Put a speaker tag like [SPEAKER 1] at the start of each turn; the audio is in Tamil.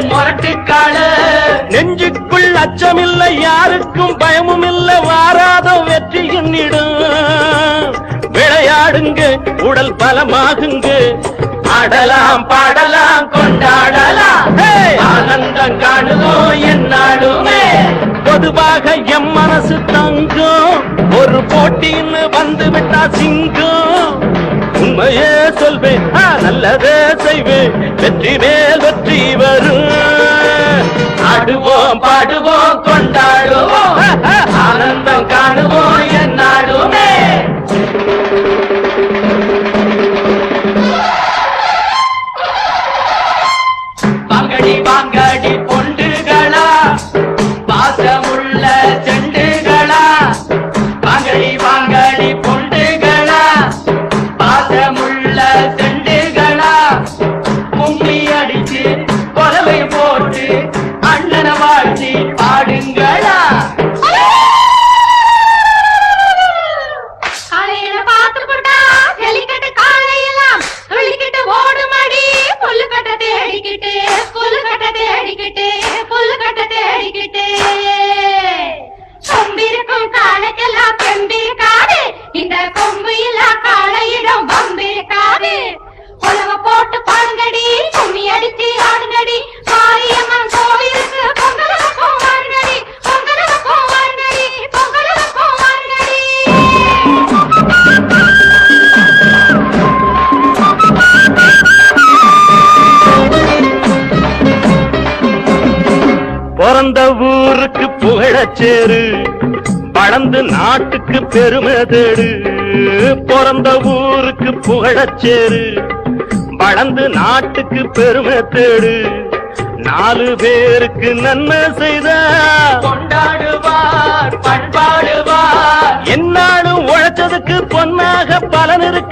[SPEAKER 1] முரட்டுக்கால நெஞ்சுக்குள் அச்சமில்லை யாருக்கும் பயமும் இல்லை வாராத வெற்றி என்னிடும் விளையாடுங்க உடல் பலமாகுங்க ஆடலாம் பாடலாம் கொண்டாடலாம் ஆனந்தம் காணுவோம் என்னாலுமே பொதுவாக எம் மனசு தங்கும் ஒரு போட்டின்னு வந்து விட்டா சிங்கம் உண்மையே சொல்வேன் நல்லதே செய்வேன் வெற்றி மேல் வெற்றி வரும் ஆடுவோம் பாடுவோம் கொண்டாடுவோம் ஆனந்தம் காணுவோம் என்னாலுமே வாங்கடி வாங்கடி பொண்டுகளா பாசமுள்ள செண்டுகளா வாங்கடி வாங்கடி பொண்டுகளா பாசமுள்ள செண்டுகளா கும்மி அடிச்சு கொலவை போட்டு அண்ணன வாழ்த்தி பாடுங்களா
[SPEAKER 2] போட்டு பாருங்கடி கும்மி அடிச்சு ஆடுங்கடி மாரியம்மன் கோயிலுக்கு பொங்கலுக்கும் வாருங்கடி பொங்கலுக்கும் வாருங்கடி பொங்கலுக்கும் வாருங்கடி
[SPEAKER 1] பிறந்த ஊருக்கு புகழச்சேரு வளர்ந்து நாட்டுக்கு பெருமை தேடு பிறந்த ஊருக்கு புகழச்சேரு வளர்ந்து நாட்டுக்கு பெருமை தேடு நாலு பேருக்கு நன்மை செய்த கொண்டாடுவார் பண்பாடுவார் என்னாலும் உழைச்சதுக்கு பொன்னாக பலன் இருக்கு